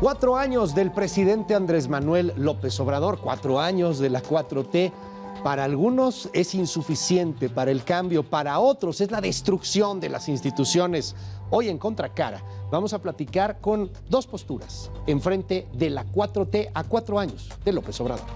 4 años del presidente Andrés Manuel López Obrador, 4 años de la 4T. Para algunos es insuficiente para el cambio, para otros es la destrucción de las instituciones. Hoy en Contracara vamos a platicar con dos posturas en frente de la 4T a 4 años de López Obrador.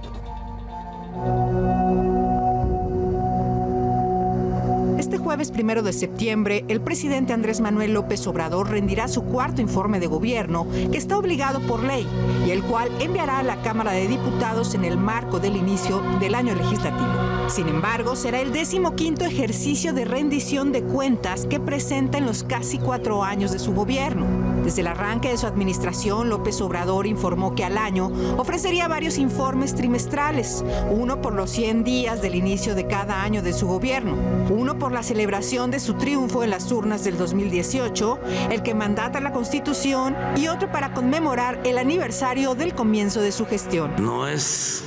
Este jueves 1 de septiembre, el presidente Andrés Manuel López Obrador rendirá su cuarto informe de gobierno, que está obligado por ley, y el cual enviará a la Cámara de Diputados en el marco del inicio del año legislativo. Sin embargo, será el 15º ejercicio de rendición de cuentas que presenta en los casi 4 años de su gobierno. Desde el arranque de su administración, López Obrador informó que al año ofrecería varios informes trimestrales, uno por los 100 días del inicio de cada año de su gobierno, uno por la celebración de su triunfo en las urnas del 2018, el que mandata la Constitución, y otro para conmemorar el aniversario del comienzo de su gestión. No es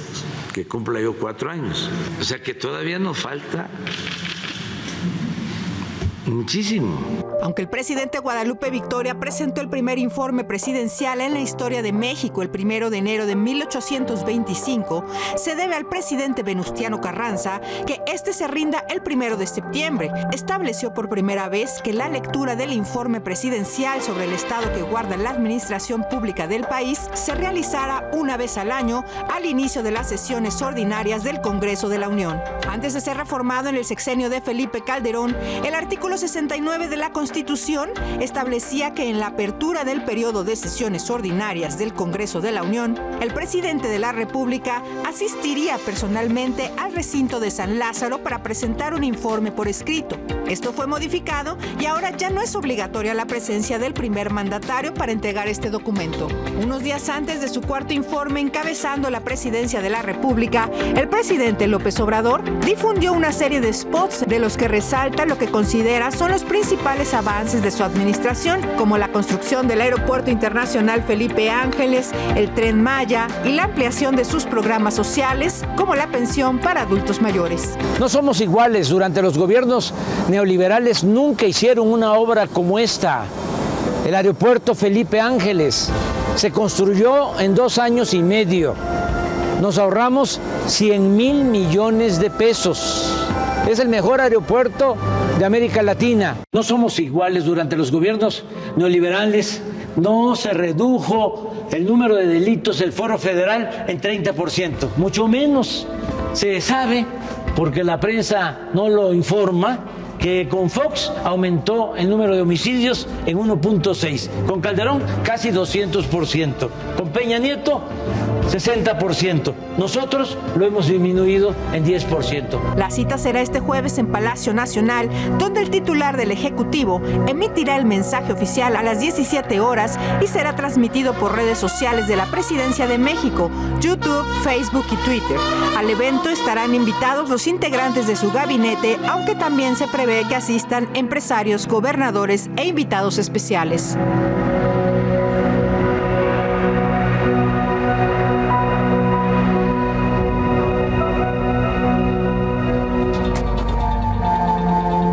que cumpla yo 4 años, o sea que todavía nos falta muchísimo. Aunque el presidente Guadalupe Victoria presentó el primer informe presidencial en la historia de México el 1 de enero de 1825, se debe al presidente Venustiano Carranza que este se rinda el 1 de septiembre. Estableció por primera vez que la lectura del informe presidencial sobre el estado que guarda la administración pública del país se realizara una vez al año al inicio de las sesiones ordinarias del Congreso de la Unión. Antes de ser reformado en el sexenio de Felipe Calderón, el artículo 69 de la Constitución establecía que en la apertura del periodo de sesiones ordinarias del Congreso de la Unión, el presidente de la República asistiría personalmente al recinto de San Lázaro para presentar un informe por escrito. Esto fue modificado y ahora ya no es obligatoria la presencia del primer mandatario para entregar este documento. Unos días antes de su cuarto informe encabezando la presidencia de la República, el presidente López Obrador difundió una serie de spots de los que resalta lo que considera son los principales avances de su administración, como la construcción del Aeropuerto Internacional Felipe Ángeles, el Tren Maya y la ampliación de sus programas sociales, como la pensión para adultos mayores. No somos iguales. Durante los gobiernos neoliberales nunca hicieron una obra como esta. El Aeropuerto Felipe Ángeles se construyó en 2 años y medio. Nos ahorramos 100,000 millones de pesos. Es el mejor aeropuerto de América Latina. No somos iguales. Durante los gobiernos neoliberales no se redujo el número de delitos del Foro Federal en 30%. Mucho menos se sabe, porque la prensa no lo informa, que con Fox aumentó el número de homicidios en 1.6, con Calderón casi 200%, con Peña Nieto 60%. Nosotros lo hemos disminuido en 10%. La cita será este jueves en Palacio Nacional, donde el titular del Ejecutivo emitirá el mensaje oficial a las 17 horas y será transmitido por redes sociales de la Presidencia de México, YouTube, Facebook y Twitter. Al evento estarán invitados los integrantes de su gabinete, aunque también se prevé que asistan empresarios, gobernadores e invitados especiales.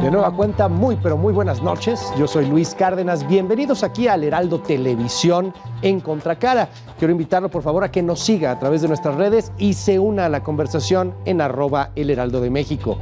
De nueva cuenta, pero muy buenas noches. Yo soy Luis Cárdenas. Bienvenidos aquí al Heraldo Televisión en Contracara. Quiero invitarlo, por favor, a que nos siga a través de nuestras redes y se una a la conversación en @elheraldodemexico.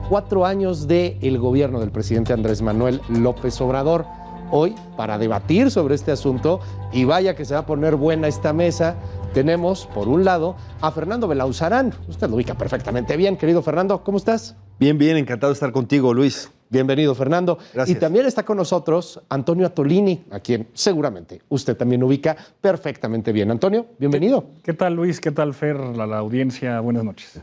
4 años del gobierno del presidente Andrés Manuel López Obrador. Hoy, para debatir sobre este asunto, y vaya que se va a poner buena esta mesa, tenemos, por un lado, a Fernando Belauzarán. Usted lo ubica perfectamente bien. Querido Fernando, ¿cómo estás? Bien, encantado de estar contigo, Luis. Bienvenido, Fernando. Gracias. Y también está con nosotros Antonio Attolini, a quien seguramente usted también ubica perfectamente bien. Antonio, bienvenido. ¿Qué tal, Luis? ¿Qué tal, Fer? La audiencia, buenas noches.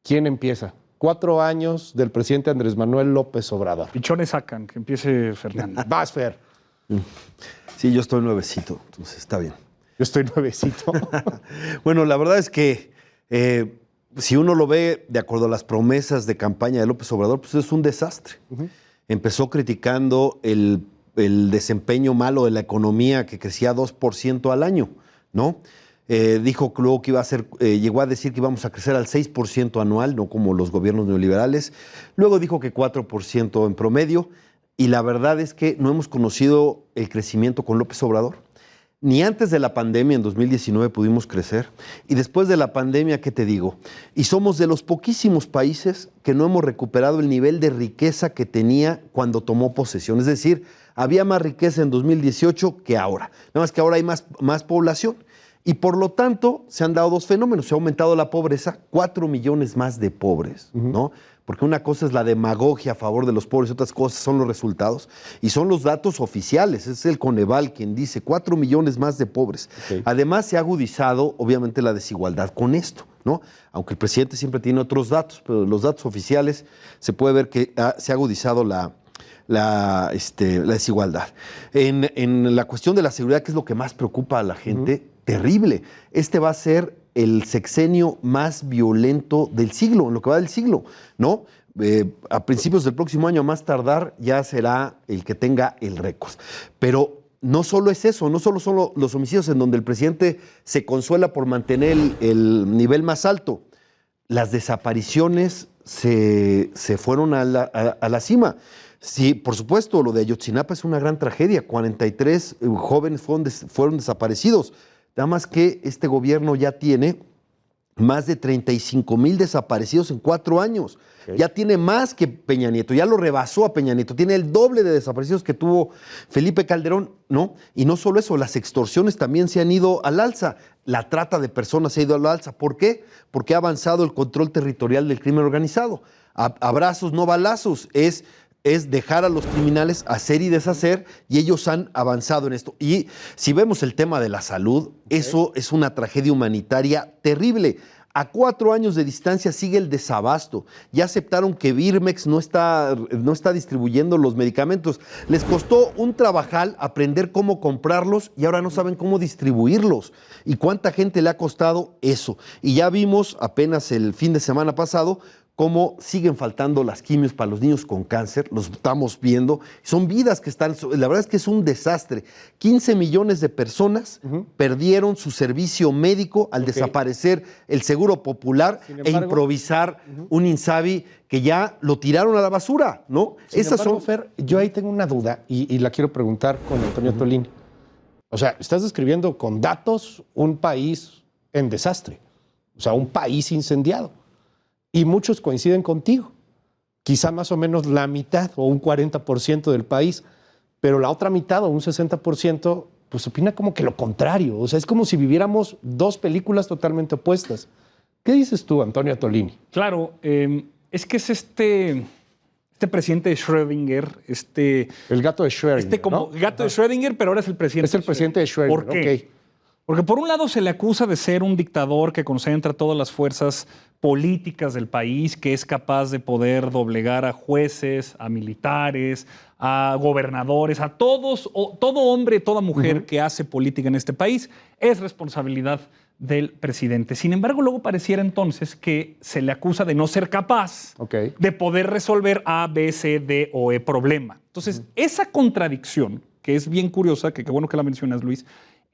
¿Quién empieza? 4 años del presidente Andrés Manuel López Obrador. Pichones sacan, que empiece Fernando. Vas, Fer. Sí, yo estoy nuevecito, entonces está bien. Yo estoy nuevecito. Bueno, la verdad es que si uno lo ve de acuerdo a las promesas de campaña de López Obrador, pues es un desastre. Empezó criticando el desempeño malo de la economía, que crecía 2% al año, ¿no? Dijo que luego que iba a ser, llegó a decir que íbamos a crecer al 6% anual, no como los gobiernos neoliberales. Luego dijo que 4% en promedio. Y la verdad es que no hemos conocido el crecimiento con López Obrador. Ni antes de la pandemia, en 2019, pudimos crecer. Y después de la pandemia, ¿qué te digo? Y somos de los poquísimos países que no hemos recuperado el nivel de riqueza que tenía cuando tomó posesión. Es decir, había más riqueza en 2018 que ahora. Nada más que ahora hay más población. Y por lo tanto, se han dado dos fenómenos. Se ha aumentado la pobreza, 4 millones más de pobres, ¿no? Porque una cosa es la demagogia a favor de los pobres, otras cosas son los resultados. Y son los datos oficiales, es el Coneval quien dice 4 millones más de pobres. Okay. Además, se ha agudizado, obviamente, la desigualdad con esto, ¿no? Aunque el presidente siempre tiene otros datos, pero los datos oficiales se puede ver que se ha agudizado la desigualdad. En la cuestión de la seguridad, que es lo que más preocupa a la gente, terrible. Este va a ser el sexenio más violento del siglo, en lo que va del siglo, ¿no? A principios del próximo año, a más tardar, ya será el que tenga el récord. Pero no solo es eso, no solo son los homicidios en donde el presidente se consuela por mantener el nivel más alto. Las desapariciones se fueron a la cima. Sí, por supuesto, lo de Ayotzinapa es una gran tragedia. 43 jóvenes fueron desaparecidos. Nada más que este gobierno ya tiene más de 35,000 desaparecidos en 4 años. Okay. Ya tiene más que Peña Nieto, ya lo rebasó a Peña Nieto. Tiene el doble de desaparecidos que tuvo Felipe Calderón, ¿no? Y no solo eso, las extorsiones también se han ido al alza. La trata de personas se ha ido al alza. ¿Por qué? Porque ha avanzado el control territorial del crimen organizado. Abrazos, no balazos. Es dejar a los criminales hacer y deshacer, y ellos han avanzado en esto. Y si vemos el tema de la salud, eso es una tragedia humanitaria terrible. A 4 años de distancia sigue el desabasto. Ya aceptaron que Birmex no está distribuyendo los medicamentos. Les costó un trabajal aprender cómo comprarlos y ahora no saben cómo distribuirlos. ¿Y cuánta gente le ha costado eso? Y ya vimos apenas el fin de semana pasado cómo siguen faltando las quimios para los niños con cáncer, los estamos viendo, son vidas que están, la verdad es que es un desastre. 15 millones de personas perdieron su servicio médico al desaparecer el Seguro Popular e improvisar un INSABI que ya lo tiraron a la basura, ¿no? Esas son... Fer, yo ahí tengo una duda y la quiero preguntar con Antonio Tolini. O sea, estás describiendo con datos un país en desastre, o sea, un país incendiado. Y muchos coinciden contigo, quizá más o menos la mitad o un 40% del país, pero la otra mitad o un 60% pues opina como que lo contrario. O sea, es como si viviéramos dos películas totalmente opuestas. ¿Qué dices tú, Antonio Tolini? Claro, es que es este presidente de Schrödinger, el gato de Schrödinger, como ¿no? gato de Schrödinger, pero ahora es el presidente. Es el presidente de Schrödinger. ¿Por qué? Okay. Porque por un lado se le acusa de ser un dictador que concentra todas las fuerzas políticas del país, que es capaz de poder doblegar a jueces, a militares, a gobernadores, a todos, todo hombre, toda mujer que hace política en este país, es responsabilidad del presidente. Sin embargo, luego pareciera entonces que se le acusa de no ser capaz de poder resolver A, B, C, D o E problema. Entonces, esa contradicción, que es bien curiosa, que qué bueno que la mencionas, Luis,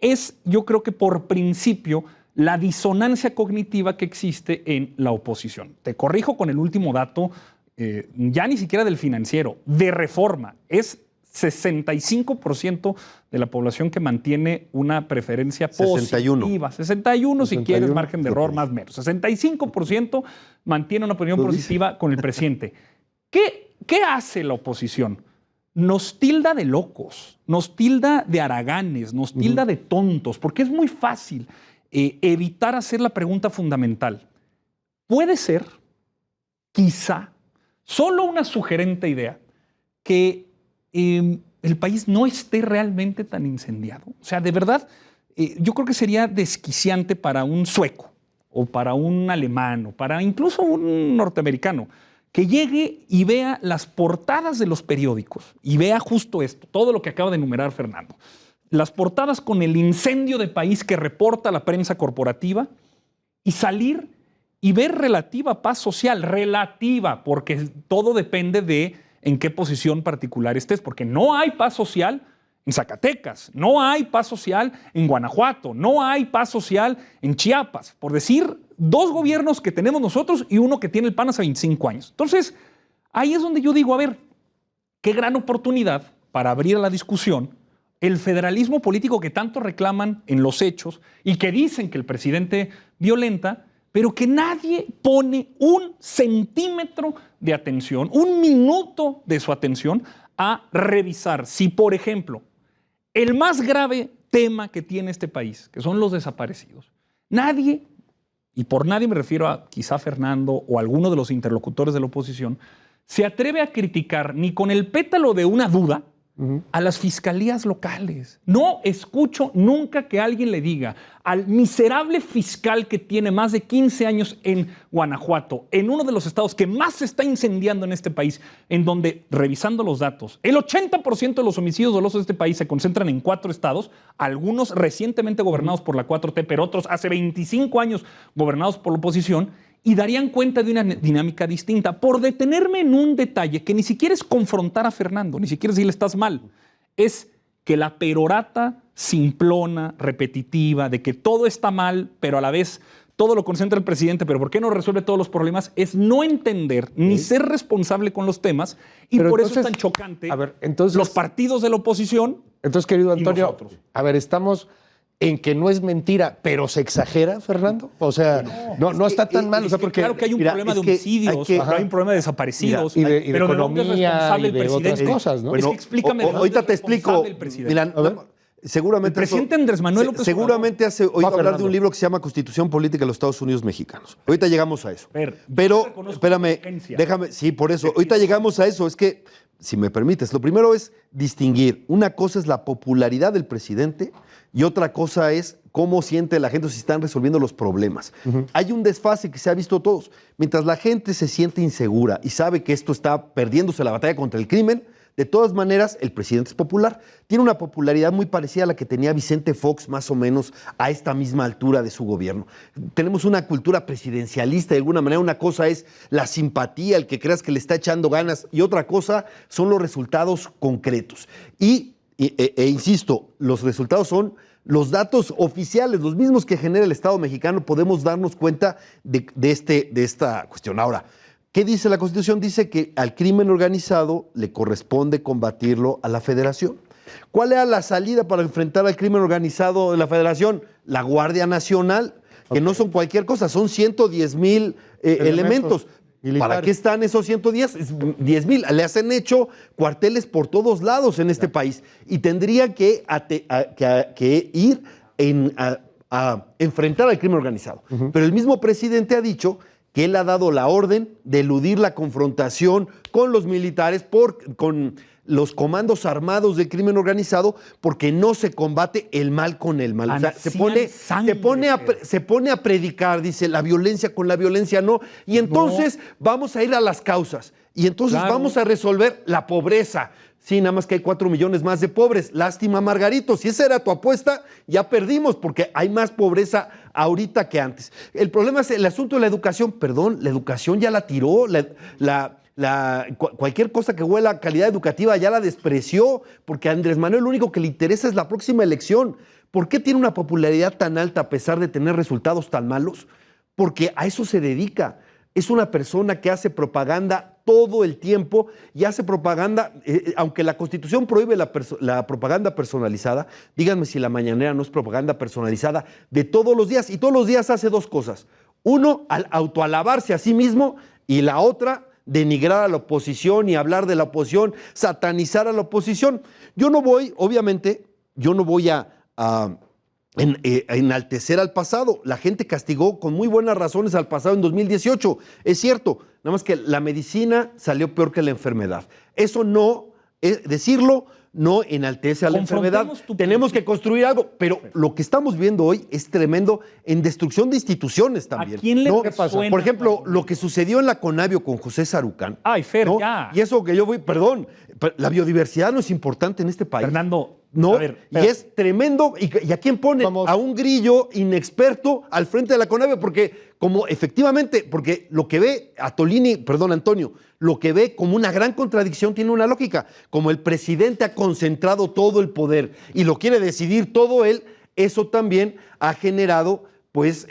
es, yo creo que por principio, la disonancia cognitiva que existe en la oposición. Te corrijo con el último dato, ya ni siquiera del Financiero, de Reforma. Es 65% de la población que mantiene una preferencia positiva. 61 si quieres, margen de error más o menos. 65% mantiene una opinión positiva con el presidente. ¿Qué hace la oposición? Nos tilda de locos, nos tilda de haraganes, nos tilda de tontos, porque es muy fácil evitar hacer la pregunta fundamental. Puede ser, quizá, solo una sugerente idea, que el país no esté realmente tan incendiado. O sea, de verdad, yo creo que sería desquiciante para un sueco, o para un alemán, o para incluso un norteamericano, que llegue y vea las portadas de los periódicos y vea justo esto, todo lo que acaba de enumerar Fernando. Las portadas con el incendio de país que reporta la prensa corporativa y salir y ver relativa paz social, relativa, porque todo depende de en qué posición particular estés, porque no hay paz social en Zacatecas, no hay paz social en Guanajuato, no hay paz social en Chiapas, por decir dos gobiernos que tenemos nosotros y uno que tiene el PAN hace 25 años. Entonces, ahí es donde yo digo, a ver, qué gran oportunidad para abrir a la discusión el federalismo político que tanto reclaman en los hechos y que dicen que el presidente violenta, pero que nadie pone un centímetro de atención, un minuto de su atención a revisar si, por ejemplo, el más grave tema que tiene este país, que son los desaparecidos, nadie, y por nadie me refiero a quizá Fernando o alguno de los interlocutores de la oposición, se atreve a criticar ni con el pétalo de una duda a las fiscalías locales. No escucho nunca que alguien le diga al miserable fiscal que tiene más de 15 años en Guanajuato, en uno de los estados que más se está incendiando en este país, en donde, revisando los datos, el 80% de los homicidios dolosos de este país se concentran en 4 estados, algunos recientemente gobernados por la 4T, pero otros hace 25 años gobernados por la oposición, y darían cuenta de una dinámica distinta. Por detenerme en un detalle que ni siquiera es confrontar a Fernando, ni siquiera decirle estás mal, es que la perorata simplona, repetitiva, de que todo está mal, pero a la vez todo lo concentra el presidente, pero ¿por qué no resuelve todos los problemas? Es no entender ni ser responsable con los temas, y pero por entonces, eso es tan chocante entonces, los partidos de la oposición. Entonces, querido Antonio, nosotros. estamos en que no es mentira, pero se exagera, Fernando. O sea, no está tan mal. O sea, porque claro que hay un problema de homicidios, pero hay un problema de desaparecidos, y de pero economía, ¿de dónde es responsable y de el presidente? otras cosas, ¿no? Bueno, es que explícame. Ahorita te explico. Mira, seguramente el presidente Andrés Manuel López seguramente has oído hablar Fernando de un libro que se llama Constitución Política de los Estados Unidos Mexicanos. Ahorita llegamos a eso. Pero espérame, déjame, sí, por eso. Ahorita llegamos a eso. Es que, si me permites, lo primero es distinguir. Una cosa es la popularidad del presidente y otra cosa es cómo siente la gente o si están resolviendo los problemas. Hay un desfase que se ha visto todos. Mientras la gente se siente insegura y sabe que esto está perdiéndose la batalla contra el crimen, de todas maneras, el presidente es popular. Tiene una popularidad muy parecida a la que tenía Vicente Fox, más o menos, a esta misma altura de su gobierno. Tenemos una cultura presidencialista, de alguna manera. Una cosa es la simpatía, el que creas que le está echando ganas, y otra cosa son los resultados concretos. E insisto, los resultados son los datos oficiales, los mismos que genera el Estado mexicano. Podemos darnos cuenta de esta cuestión. Ahora, ¿qué dice la Constitución? Dice que al crimen organizado le corresponde combatirlo a la Federación. ¿Cuál era la salida para enfrentar al crimen organizado de la Federación? La Guardia Nacional, que no son cualquier cosa, son 110,000 elementos. militares. ¿Para qué están esos 110,000? Les han hecho cuarteles por todos lados en este país y tendría que ir a enfrentar al crimen organizado. Pero el mismo presidente ha dicho que él ha dado la orden de eludir la confrontación con los militares, con los comandos armados del crimen organizado, porque no se combate el mal con el mal. O sea, se pone a predicar, dice, la violencia con la violencia no, y entonces vamos a ir a las causas, y entonces vamos a resolver la pobreza. Sí, nada más que hay 4 millones más de pobres. Lástima, Margarito. Si esa era tu apuesta, ya perdimos, porque hay más pobreza ahorita que antes. El problema es el asunto de la educación. Perdón, la educación ya la tiró. Cualquier cosa que huela a calidad educativa ya la despreció, porque a Andrés Manuel lo único que le interesa es la próxima elección. ¿Por qué tiene una popularidad tan alta a pesar de tener resultados tan malos? Porque a eso se dedica. Es una persona que hace propaganda todo el tiempo y hace propaganda, aunque la Constitución prohíbe la propaganda personalizada, díganme si la mañanera no es propaganda personalizada de todos los días, y todos los días hace 2 cosas. Uno, al autoalabarse a sí mismo, y la otra, denigrar a la oposición y hablar de la oposición, satanizar a la oposición. Yo no voy a enaltecer al pasado. La gente castigó con muy buenas razones al pasado en 2018. Es cierto, nada más que la medicina salió peor que la enfermedad. Eso no, decirlo, no enaltece a la enfermedad. Tenemos que construir algo, pero lo que estamos viendo hoy es tremendo en destrucción de instituciones también. ¿A quién le resuena? Por ejemplo, lo que sucedió en la Conavio con José Sarucán. Ay, Fer, ¿no? ya. Y eso que yo voy, perdón, la biodiversidad no es importante en este país. Fernando, no, a ver, y es tremendo. ¿Y a quién pone? A un grillo inexperto al frente de la Conavio, porque porque lo que ve Antonio, lo que ve como una gran contradicción tiene una lógica. Como el presidente ha concentrado todo el poder y lo quiere decidir todo él, eso también ha generado, pues,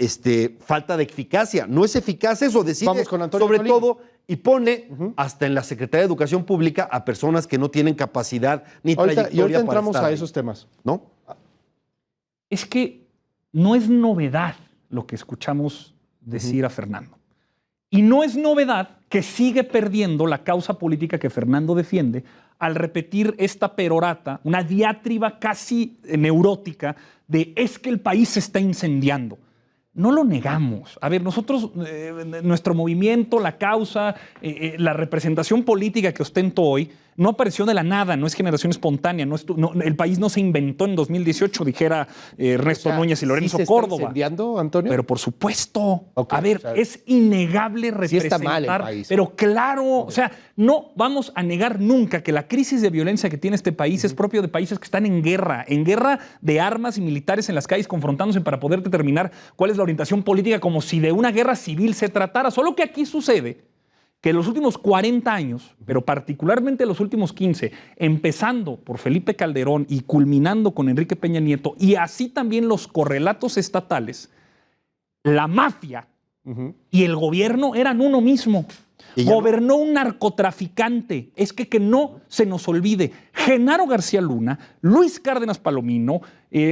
falta de eficacia. No es eficaz eso, decide sobre todo y pone hasta en la Secretaría de Educación Pública a personas que no tienen capacidad ni trayectoria. Y ahorita para entramos estar a ahí, esos temas. ¿no? Es que no es novedad lo que escuchamos decir a Fernando. Y no es novedad que sigue perdiendo la causa política que Fernando defiende al repetir esta perorata, una diátriba casi neurótica de es que el país se está incendiando. No lo negamos. A ver, nosotros, nuestro movimiento, la causa, la representación política que ostento hoy, no apareció de la nada, no es generación espontánea, el país no se inventó en 2018, dijera Ernesto Núñez y Lorenzo Córdoba. ¿Sí se está incendiando, Antonio? Pero por supuesto. Okay, a ver, o sea, es innegable representar. sí está mal el país. Pero claro, o sea, no vamos a negar nunca que la crisis de violencia que tiene este país es propio de países que están en guerra de armas y militares en las calles confrontándose para poder determinar cuál es la orientación política, como si de una guerra civil se tratara. Solo que aquí sucede que en los últimos 40 años, pero particularmente los últimos 15, empezando por Felipe Calderón y culminando con Enrique Peña Nieto, y así también los correlatos estatales, la mafia y el gobierno eran uno mismo. Gobernó un narcotraficante. Es que no se nos olvide. Genaro García Luna, Luis Cárdenas Palomino,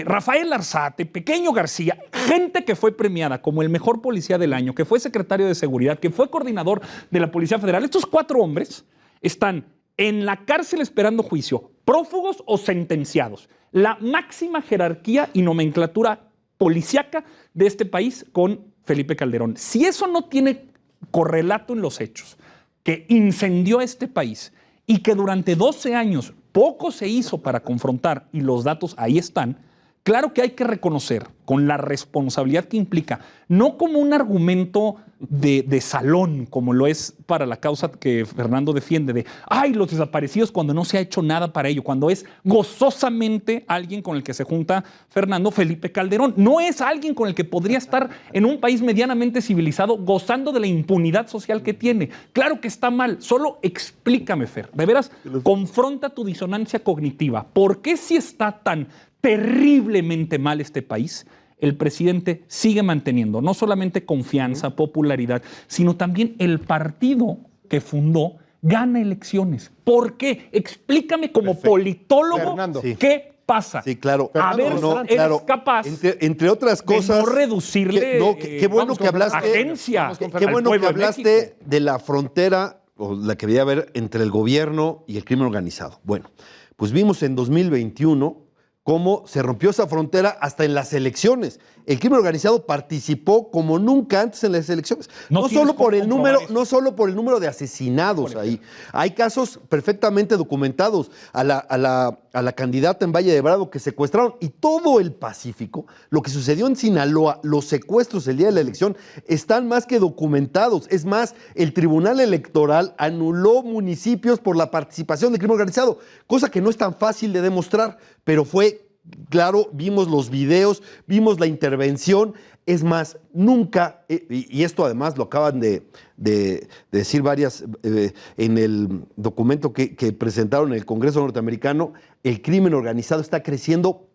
Rafael Arzate, Pequeño García, gente que fue premiada como el mejor policía del año, que fue secretario de Seguridad, que fue coordinador de la Policía Federal. Estos 4 hombres están en la cárcel esperando juicio, prófugos o sentenciados. La máxima jerarquía y nomenclatura policíaca de este país con Felipe Calderón. Si eso no tiene correlato en los hechos, que incendió a este país y que durante 12 años poco se hizo para confrontar, y los datos ahí están, claro que hay que reconocer con la responsabilidad que implica, no como un argumento de salón, como lo es para la causa que Fernando defiende, de ¡ay, los desaparecidos!, cuando no se ha hecho nada para ello, cuando es gozosamente alguien con el que se junta Fernando, Felipe Calderón. No es alguien con el que podría estar en un país medianamente civilizado gozando de la impunidad social que tiene. Claro que está mal, solo explícame, Fer, de veras, confronta tu disonancia cognitiva. ¿Por qué si está tan terriblemente mal este país, el presidente sigue manteniendo no solamente confianza, popularidad, sino también el partido que fundó gana elecciones? ¿Por qué? Explícame como politólogo, Fernando. ¿qué pasa? Sí, claro. A ver, eres capaz entre otras cosas, de no reducirle qué bueno que hablaste, agencia. Qué bueno que hablaste de la frontera, o la que debería haber entre el gobierno y el crimen organizado. Bueno, pues vimos en 2021 cómo se rompió esa frontera hasta en las elecciones. El crimen organizado participó como nunca antes en las elecciones. No solo por el número de asesinados ahí. Hay casos perfectamente documentados. A la candidata en Valle de Bravo que secuestraron, y todo el Pacífico, lo que sucedió en Sinaloa, los secuestros el día de la elección, están más que documentados. Es más, el Tribunal Electoral anuló municipios por la participación del crimen organizado, cosa que no es tan fácil de demostrar, pero fue claro, vimos los videos, vimos la intervención. Es más, nunca, y esto además lo acaban de decir varias, en el documento que presentaron en el Congreso norteamericano, el crimen organizado está creciendo,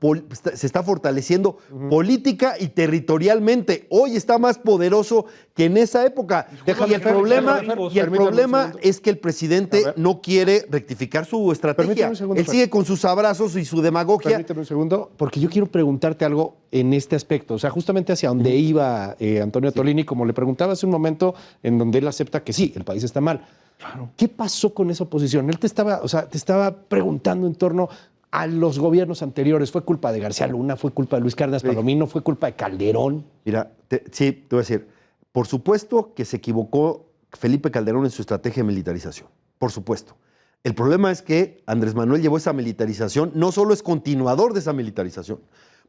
se está fortaleciendo política y territorialmente. Hoy está más poderoso que en esa época. Y el problema es que el presidente no quiere rectificar su estrategia. Él sigue con sus abrazos y su demagogia. Permíteme un segundo, porque yo quiero preguntarte algo en este aspecto. O sea, justamente hacia donde iba Antonio Tolini, como le preguntaba hace un momento, en donde él acepta que sí, el país está mal. Claro. ¿Qué pasó con esa oposición? Él te estaba preguntando en torno a los gobiernos anteriores. ¿Fue culpa de García Luna? ¿Fue culpa de Luis Cárdenas Palomino? ¿Fue culpa de Calderón? Mira, sí, te voy a decir, por supuesto que se equivocó Felipe Calderón en su estrategia de militarización. Por supuesto. El problema es que Andrés Manuel llevó esa militarización, no solo es continuador de esa militarización,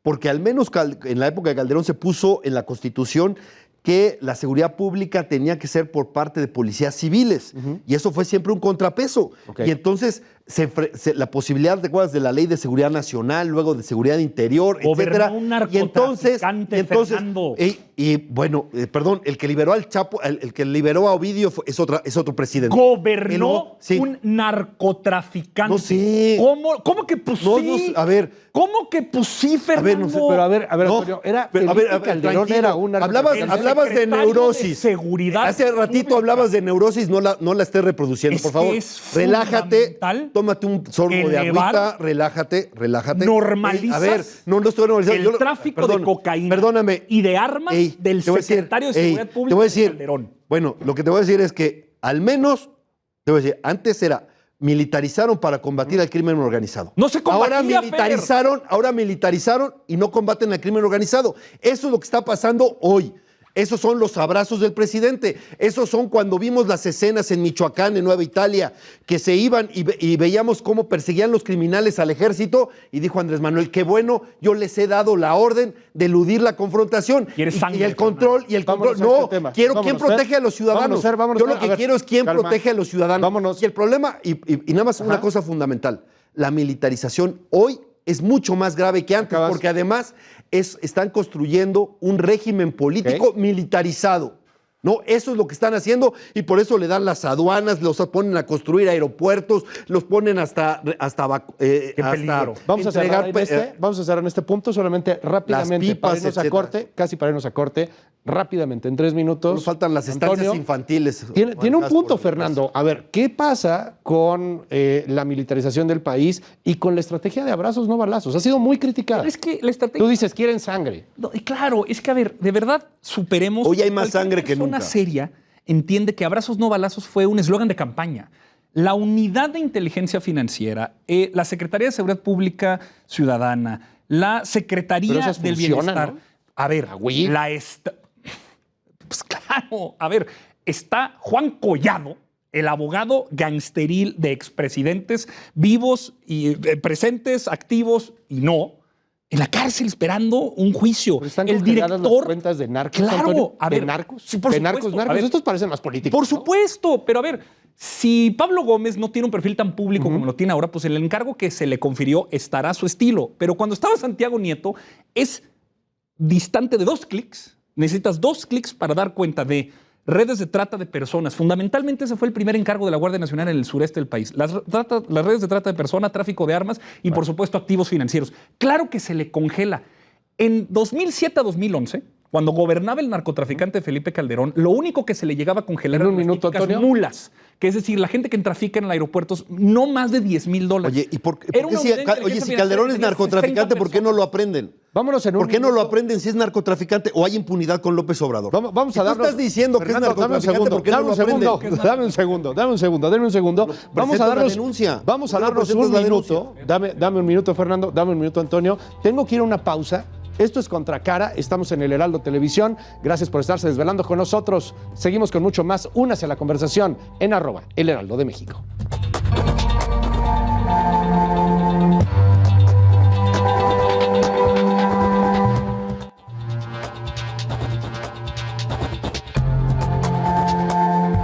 porque al menos en la época de Calderón se puso en la Constitución que la seguridad pública tenía que ser por parte de policías civiles. Y eso fue siempre un contrapeso. Y entonces la posibilidad, ¿te acuerdas de la Ley de Seguridad Nacional, luego de Seguridad Interior, etcétera? Un narcotraficante, Fernando. Bueno, perdón, el que liberó al Chapo, el que liberó a Ovidio es otro presidente. Gobernó un narcotraficante. No sé. ¿Cómo que pues sí? A ver. ¿Cómo que pues sí, Fernando? A ver, no sé, Pero a ver, Antonio, Calderón era un narcotraficante. Hablabas de neurosis. De seguridad Hace ratito hablabas de neurosis, no la estés reproduciendo, por favor. Relájate, tómate un sorbo de agüita, relájate. Normalizas. A ver, no estoy normalizando. El tráfico de cocaína y de armas del secretario de Seguridad Pública, te voy a decir, Calderón. Bueno, lo que te voy a decir es que al menos, te voy a decir, antes era militarizaron para combatir al crimen organizado. No se combatía, ahora militarizaron y no combaten al crimen organizado. Eso es lo que está pasando hoy. Esos son los abrazos del presidente. Esos son cuando vimos las escenas en Michoacán, en Nueva Italia, que se iban y veíamos cómo perseguían los criminales al ejército. Y dijo Andrés Manuel, qué bueno, yo les he dado la orden de eludir la confrontación. Y el control. No, quiero quién protege a los ciudadanos. Yo lo que quiero es quién protege a los ciudadanos. Y el problema, y nada más una cosa fundamental, la militarización hoy es mucho más grave que antes, porque además están construyendo un régimen político militarizado. ¿No? Eso es lo que están haciendo y por eso le dan las aduanas, los ponen a construir aeropuertos, los ponen hasta Vamos a cerrar en este punto solamente rápidamente, pipas, para irnos a corte, casi para irnos a corte, rápidamente, en 3 minutos. Nos faltan las estancias infantiles. Tiene un punto, Fernando. A ver, ¿qué pasa con la militarización del país y con la estrategia de abrazos, no balazos? Ha sido muy criticada. Pero es que la estrategia... Tú dices, quieren sangre. No, y claro, es que, a ver, de verdad, superemos... Hoy hay más sangre que nunca. Una seria entiende que abrazos, no balazos fue un eslogan de campaña. La Unidad de Inteligencia Financiera, la Secretaría de Seguridad Pública Ciudadana, la Secretaría del Bienestar... ¿No? A ver, pues claro, a ver, está Juan Collado, el abogado gangsteril de expresidentes vivos y presentes, activos y no, en la cárcel esperando un juicio. Pero están el director las cuentas de narcos. Claro, Antonio, a ver, de narcos. Sí, por de supuesto, narcos. ver, estos parecen más políticos. Por supuesto, pero a ver, si Pablo Gómez no tiene un perfil tan público como lo tiene ahora, pues el encargo que se le confirió estará a su estilo. Pero cuando estaba Santiago Nieto, es distante de 2 clics. Necesitas 2 clics para dar cuenta de redes de trata de personas. Fundamentalmente ese fue el primer encargo de la Guardia Nacional en el sureste del país. Las redes de trata de personas, tráfico de armas y, por supuesto, activos financieros. Claro que se le congela. En 2007 a 2011, cuando gobernaba el narcotraficante Felipe Calderón, lo único que se le llegaba a congelar eran las típicas mulas. Que es decir, la gente que trafica en aeropuertos, no más de $10,000. Oye, si Calderón es narcotraficante, ¿por qué no lo aprenden? Vámonos en un ¿Por qué no lo aprenden si es narcotraficante o hay impunidad con López Obrador? Vamos a darnos... Tú estás diciendo que es narcotraficante, ¿por qué no lo aprenden? Dame un segundo. Vamos a darnos un minuto. Dame un minuto, Fernando. Dame un minuto, Antonio. Tengo que ir a una pausa. Esto es Contracara, estamos en el Heraldo Televisión. Gracias por estarse desvelando con nosotros. Seguimos con mucho más. Únase a la conversación en @El Heraldo de México.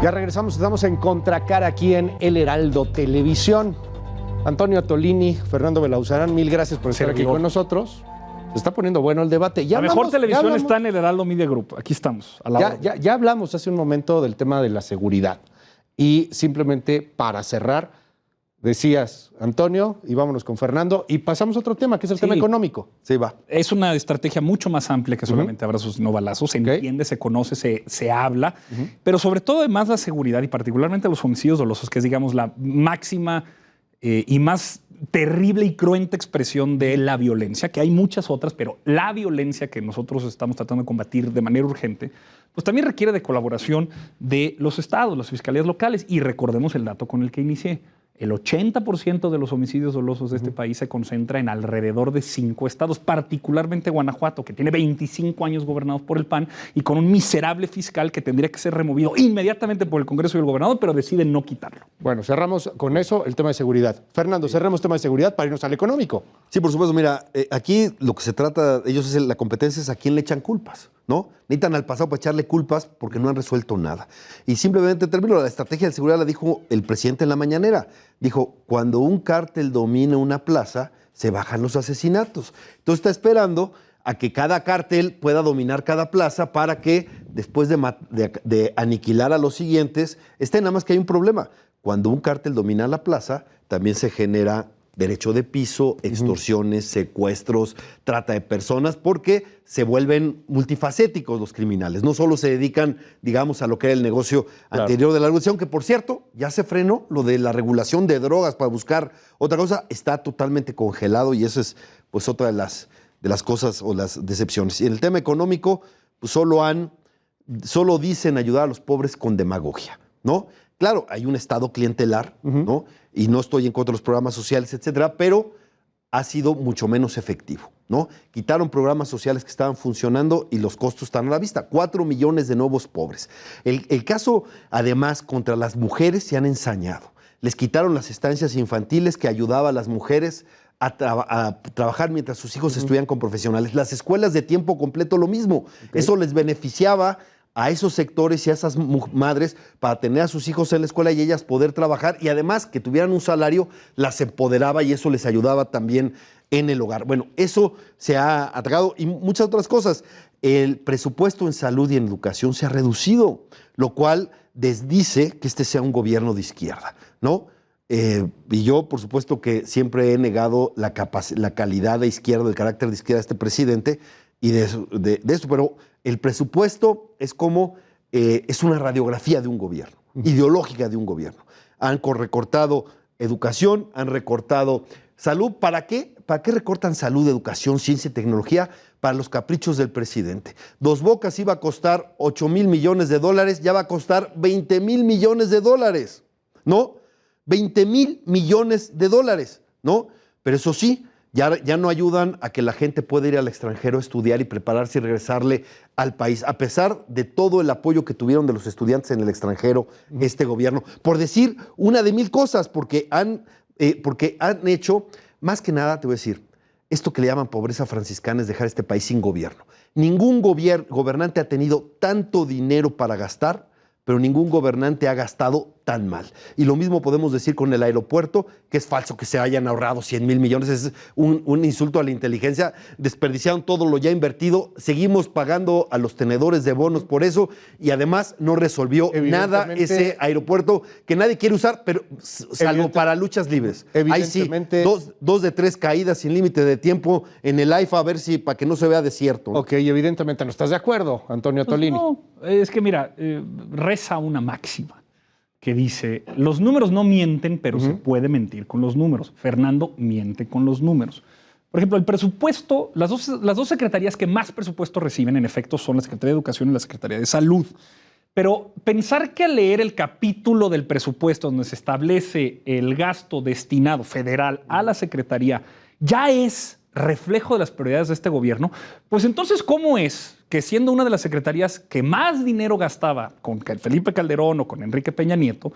Ya regresamos, estamos en Contracara aquí en El Heraldo Televisión. Antonio Tolini, Fernando Belauzarán, mil gracias por estar aquí con nosotros. Se está poniendo bueno el debate. La mejor televisión está en el Heraldo Media Group. Aquí estamos. Ya hablamos hace un momento del tema de la seguridad. Y simplemente para cerrar, decías, Antonio, y vámonos con Fernando, y pasamos a otro tema, que es el tema económico. Sí, va. Es una estrategia mucho más amplia que solamente abrazos y no balazos. Se entiende, se conoce, se habla, pero sobre todo además la seguridad y particularmente los homicidios dolosos, que es, digamos, la máxima y más terrible y cruenta expresión de la violencia, que hay muchas otras, pero la violencia que nosotros estamos tratando de combatir de manera urgente, pues también requiere de colaboración de los estados, las fiscalías locales. Y recordemos el dato con el que inicié. El 80% de los homicidios dolosos de este país se concentra en alrededor de 5 estados, particularmente Guanajuato, que tiene 25 años gobernados por el PAN y con un miserable fiscal que tendría que ser removido inmediatamente por el Congreso y el gobernador, pero deciden no quitarlo. Bueno, cerramos con eso el tema de seguridad. Fernando, cerremos tema de seguridad para irnos al económico. Sí, por supuesto. Mira, aquí lo que se trata, la competencia es a quién le echan culpas. ¿no? Necesitan al pasado para echarle culpas porque no han resuelto nada. Y simplemente termino, la estrategia de seguridad la dijo el presidente en la mañanera. Dijo, cuando un cártel domina una plaza, se bajan los asesinatos. Entonces está esperando a que cada cártel pueda dominar cada plaza para que después de aniquilar a los siguientes, nada más que hay un problema. Cuando un cártel domina la plaza, también se genera derecho de piso, extorsiones, secuestros, trata de personas, porque se vuelven multifacéticos los criminales. No solo se dedican, digamos, a lo que era el negocio anterior de la regulación, que por cierto, ya se frenó lo de la regulación de drogas para buscar otra cosa, está totalmente congelado y eso es pues otra de las cosas o las decepciones. Y en el tema económico, pues solo dicen ayudar a los pobres con demagogia, ¿no? Claro, hay un Estado clientelar, ¿no? Y no estoy en contra de los programas sociales, etcétera, pero ha sido mucho menos efectivo, ¿no? Quitaron programas sociales que estaban funcionando y los costos están a la vista. 4 millones de nuevos pobres. El caso, además, contra las mujeres se han ensañado. Les quitaron las estancias infantiles que ayudaba a las mujeres a trabajar mientras sus hijos estudian con profesionales. Las escuelas de tiempo completo, lo mismo. Eso les beneficiaba a esos sectores y a esas madres para tener a sus hijos en la escuela y ellas poder trabajar y además que tuvieran un salario, las empoderaba y eso les ayudaba también en el hogar. Bueno, eso se ha atacado y muchas otras cosas. El presupuesto en salud y en educación se ha reducido, lo cual desdice que este sea un gobierno de izquierda, ¿no? Y yo, por supuesto, que siempre he negado la calidad de izquierda, el carácter de izquierda de este presidente y de eso, pero el presupuesto es como, es una radiografía de un gobierno, ideológica de un gobierno. Han recortado educación, han recortado salud. ¿Para qué? ¿Para qué recortan salud, educación, ciencia y tecnología? Para los caprichos del presidente. Dos Bocas iba a costar 8,000 millones de dólares, ya va a costar 20,000 millones de dólares, ¿no? 20,000 millones de dólares, ¿no? Pero eso sí, ya no ayudan a que la gente pueda ir al extranjero a estudiar y prepararse y regresarle al país, a pesar de todo el apoyo que tuvieron de los estudiantes en el extranjero este gobierno. Por decir una de 1,000 cosas, porque han hecho, más que nada, te voy a decir, esto que le llaman pobreza franciscana es dejar este país sin gobierno. Ningún gobernante ha tenido tanto dinero para gastar, pero ningún gobernante ha gastado tan mal. Y lo mismo podemos decir con el aeropuerto, que es falso que se hayan ahorrado 100,000 millones, es un insulto a la inteligencia, desperdiciaron todo lo ya invertido, seguimos pagando a los tenedores de bonos por eso, y además no resolvió nada ese aeropuerto que nadie quiere usar, pero salvo para luchas libres. Ahí sí, dos de 3 caídas sin límite de tiempo en el AIFA, a ver si, para que no se vea desierto. Ok, evidentemente no estás de acuerdo, Antonio Tolini. No, es que mira, reza una máxima que dice, los números no mienten, pero se puede mentir con los números. Fernando miente con los números. Por ejemplo, el presupuesto, las dos secretarías que más presupuesto reciben, en efecto, son la Secretaría de Educación y la Secretaría de Salud. Pero pensar que al leer el capítulo del presupuesto donde se establece el gasto destinado federal a la Secretaría ya es reflejo de las prioridades de este gobierno, pues entonces, ¿cómo es que siendo una de las secretarías que más dinero gastaba con Felipe Calderón o con Enrique Peña Nieto,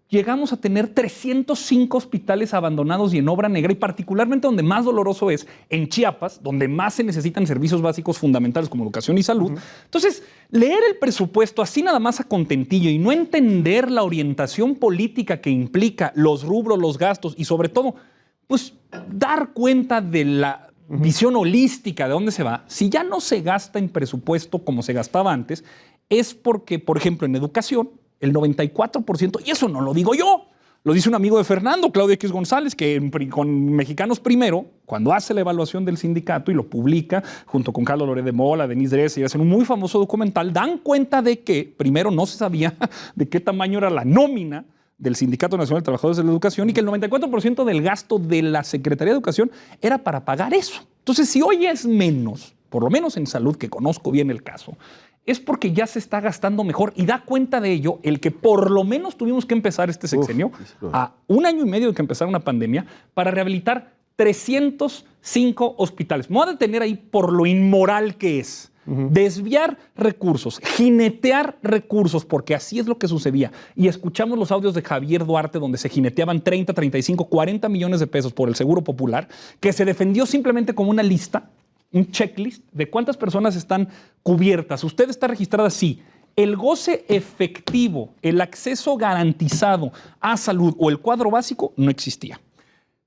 llegamos a tener 305 hospitales abandonados y en obra negra, y particularmente donde más doloroso es en Chiapas, donde más se necesitan servicios básicos fundamentales como educación y salud? Entonces, leer el presupuesto así nada más a contentillo y no entender la orientación política que implica los rubros, los gastos y sobre todo, pues dar cuenta de la visión holística de dónde se va. Si ya no se gasta en presupuesto como se gastaba antes, es porque, por ejemplo, en educación, el 94%, y eso no lo digo yo, lo dice un amigo de Fernando, Claudio X González, que con Mexicanos Primero, cuando hace la evaluación del sindicato y lo publica, junto con Carlos Loret de Mola, Denise Dresser, y hacen un muy famoso documental, dan cuenta de que, primero, no se sabía de qué tamaño era la nómina del Sindicato Nacional de Trabajadores de la Educación y que el 94% del gasto de la Secretaría de Educación era para pagar eso. Entonces, si hoy es menos, por lo menos en salud, que conozco bien el caso, es porque ya se está gastando mejor y da cuenta de ello el que por lo menos tuvimos que empezar este sexenio a 1 año y medio de que empezara una pandemia para rehabilitar 305 hospitales. Me voy a detener ahí por lo inmoral que es. Desviar recursos, jinetear recursos, porque así es lo que sucedía. Y escuchamos los audios de Javier Duarte donde se jineteaban 30, 35, 40 millones de pesos por el Seguro Popular, que se defendió simplemente como una lista un checklist de cuántas personas están cubiertas. Usted está registrada, sí. El goce efectivo, el acceso garantizado a salud o el cuadro básico no existía.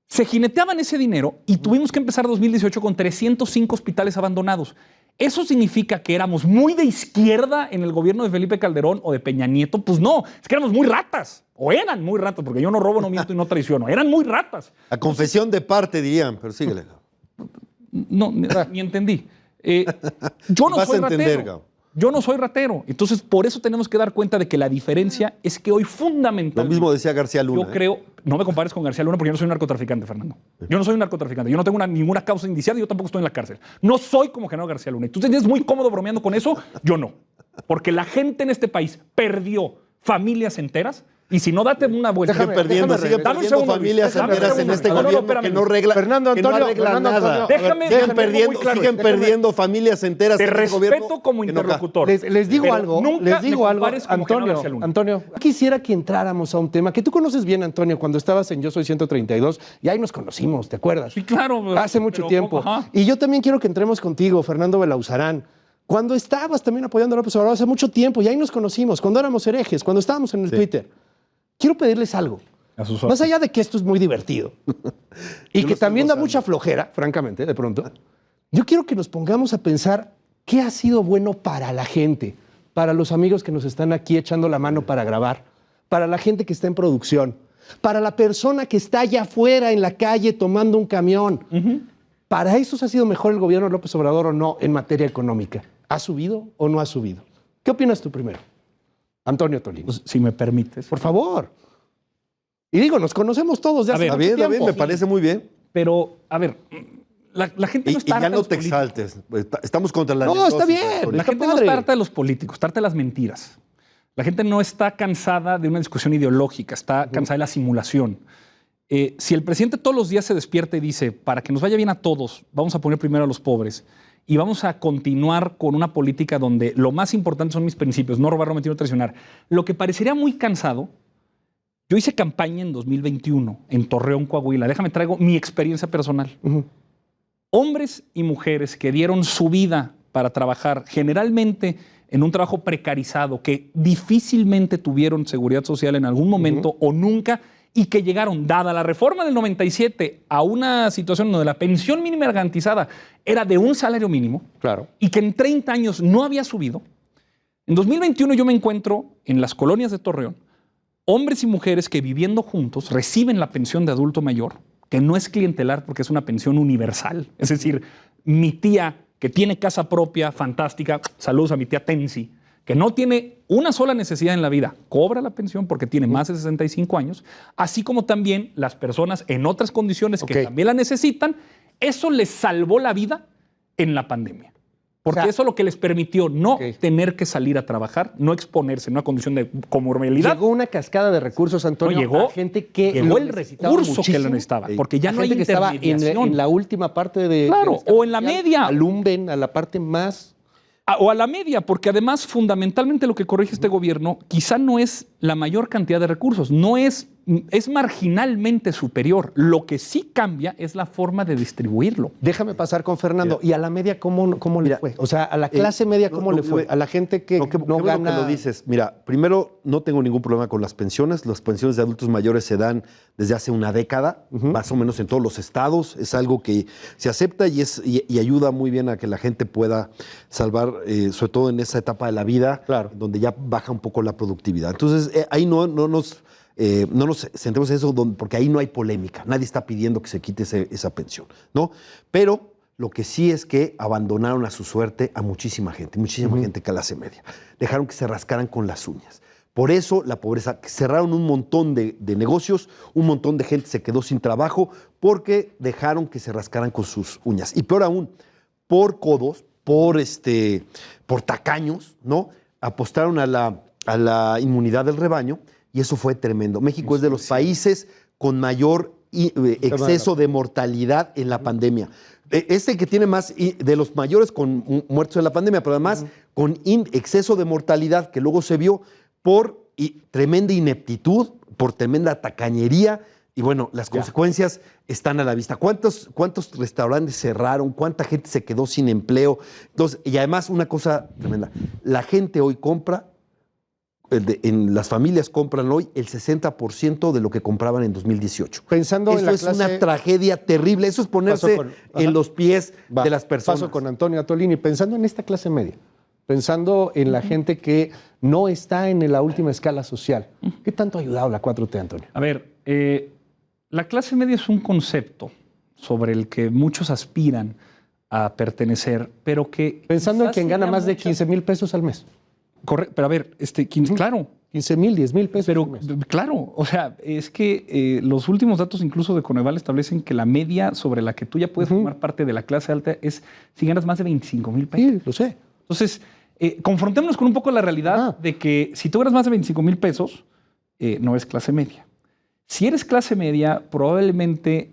Se jineteaban ese dinero y tuvimos que empezar 2018 con 305 hospitales abandonados. ¿Eso significa que éramos muy de izquierda en el gobierno de Felipe Calderón o de Peña Nieto? Pues no, es que éramos muy ratas. O eran muy ratas, porque yo no robo, no miento y no traiciono. Eran muy ratas. A confesión de parte dirían, pero síguele. No, ni entendí. Yo no Vas soy a entender, ratero. Gabo. Yo no soy ratero. Entonces, por eso tenemos que dar cuenta de que la diferencia es que hoy fundamentalmente... Lo mismo decía García Luna. Yo creo... No me compares con García Luna porque yo no soy un narcotraficante, Fernando. Yo no soy un narcotraficante. Yo no tengo ninguna causa indiciada y yo tampoco estoy en la cárcel. No soy como Genaro García Luna. Y tú te sientes muy cómodo bromeando con eso. Yo no. Porque la gente en este país perdió familias enteras. Y si no, date una vuelta. Siguen perdiendo familias enteras en este gobierno que no arregla nada. Siguen perdiendo familias enteras en este gobierno. Te respeto como interlocutor. Les digo algo, Antonio, quisiera que entráramos a un tema que tú conoces bien, Antonio, cuando estabas en Yo Soy 132, y ahí nos conocimos, ¿te acuerdas? Sí, claro. Hace mucho tiempo. Y yo también quiero que entremos contigo, Fernando Belauzarán. Cuando estabas también apoyando a López Obrador hace mucho tiempo, y ahí nos conocimos, cuando éramos herejes, cuando estábamos en el Twitter. Quiero pedirles algo. Más allá de que esto es muy divertido y que también da mucha flojera, francamente, de pronto, yo quiero que nos pongamos a pensar qué ha sido bueno para la gente, para los amigos que nos están aquí echando la mano para grabar, para la gente que está en producción, para la persona que está allá afuera en la calle tomando un camión. ¿Para eso ha sido mejor el gobierno de López Obrador o no en materia económica? ¿Ha subido o no ha subido? ¿Qué opinas tú primero? Antonio Tolini. Pues, si me permites. Por favor. Y digo, nos conocemos todos de hace mucho tiempo. Está bien, me parece muy bien. Pero, a ver, la gente no está harta. Y ya no te exaltes. Estamos contra la No, está bien. La gente no está harta de los políticos, está harta de las mentiras. La gente no está cansada de una discusión ideológica, está cansada de la simulación. Si el presidente todos los días se despierta y dice, para que nos vaya bien a todos, vamos a poner primero a los pobres y vamos a continuar con una política donde lo más importante son mis principios, no robar, no mentir, no traicionar. Lo que parecería muy cansado, yo hice campaña en 2021 en Torreón, Coahuila. Déjame traigo mi experiencia personal. Hombres y mujeres que dieron su vida para trabajar, generalmente en un trabajo precarizado, que difícilmente tuvieron seguridad social en algún momento o nunca, y que llegaron, dada la reforma del 97, a una situación donde la pensión mínima garantizada era de un salario mínimo, claro, y que en 30 años no había subido. En 2021 yo me encuentro en las colonias de Torreón, hombres y mujeres que viviendo juntos reciben la pensión de adulto mayor, que no es clientelar porque es una pensión universal. Es decir, mi tía que tiene casa propia, fantástica, saludos a mi tía Tensi, que no tiene una sola necesidad en la vida, cobra la pensión porque tiene más de 65 años, así como también las personas en otras condiciones que también la necesitan. Eso les salvó la vida en la pandemia. Porque eso es lo que les permitió no tener que salir a trabajar, no exponerse en una condición de comorbilidad. Llegó una cascada de recursos, Antonio, llegó a gente que llegó el recurso que lo necesitaba, porque ya no hay gente que estaba en la última parte de... Claro, o en la media. Alumben a la parte más... O a la media, porque además fundamentalmente lo que corrige este gobierno quizá no es la mayor cantidad de recursos, no es marginalmente superior. Lo que sí cambia es la forma de distribuirlo. Déjame pasar con Fernando. ¿Y a la media cómo le fue? O sea, a la clase media, ¿cómo le fue? A la gente que no gana... que lo dices. Mira, primero, no tengo ningún problema con las pensiones. Las pensiones de adultos mayores se dan desde hace una década, más o menos en todos los estados. Es algo que se acepta y ayuda muy bien a que la gente pueda salvar, sobre todo en esa etapa de la vida, donde ya baja un poco la productividad. Entonces, ahí no nos centremos en eso porque ahí no hay polémica. Nadie está pidiendo que se quite esa pensión, ¿no? Pero lo que sí es que abandonaron a su suerte a muchísima gente clase media. Dejaron que se rascaran con las uñas. Por eso la pobreza, cerraron un montón de negocios, un montón de gente se quedó sin trabajo porque dejaron que se rascaran con sus uñas. Y peor aún, por codos, por tacaños, ¿no? Apostaron a la inmunidad del rebaño. Y eso fue tremendo. México es de los países con mayor exceso de mortalidad en la pandemia. Que tiene más, de los mayores con muertos en la pandemia, pero además con exceso de mortalidad que luego se vio por tremenda ineptitud, por tremenda tacañería Y bueno, las consecuencias están a la vista. ¿Cuántos restaurantes cerraron? ¿Cuánta gente se quedó sin empleo? Entonces, y además una cosa tremenda, la gente hoy compra, las familias compran hoy el 60% de lo que compraban en 2018. Pensando Eso en la es clase... una tragedia terrible. Eso es ponerse en los pies de las personas. Paso con Antonio Atolini. Pensando en esta clase media, pensando en la gente que no está en la última escala social, ¿qué tanto ha ayudado la 4T, Antonio? A ver, la clase media es un concepto sobre el que muchos aspiran a pertenecer, pero que... Pensando en quizás quien gana haya más de muchas- 15,000 pesos al mes. Correcto, pero a ver, claro, 15,000, 10,000 pesos pero al mes. claro, o sea, es que los últimos datos incluso de Coneval establecen que la media sobre la que tú ya puedes formar parte de la clase alta es si ganas más de 25,000 pesos. Sí, lo sé. Entonces, confrontémonos con un poco la realidad de que si tú ganas más de 25,000 pesos, no es clase media. Si eres clase media, probablemente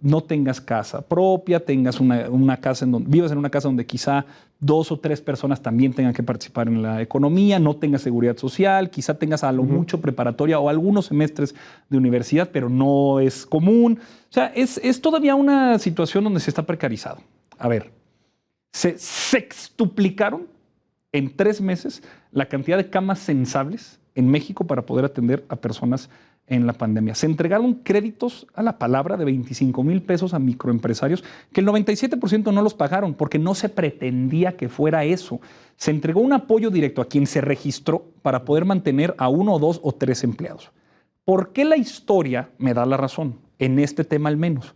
no tengas casa propia, tengas una casa vivas en una casa donde quizá 2 o 3 personas también tengan que participar en la economía, no tengas seguridad social, quizá tengas a lo mucho preparatoria o algunos semestres de universidad, pero no es común. O sea, es todavía una situación donde se está precarizado. A ver, se sextuplicaron en 3 meses la cantidad de camas censables en México para poder atender a personas en la pandemia. Se entregaron créditos a la palabra de 25,000 pesos a microempresarios que el 97% no los pagaron porque no se pretendía que fuera eso. Se entregó un apoyo directo a quien se registró para poder mantener a 1 o 2 o 3 empleados. ¿Por qué la historia me da la razón? En este tema al menos.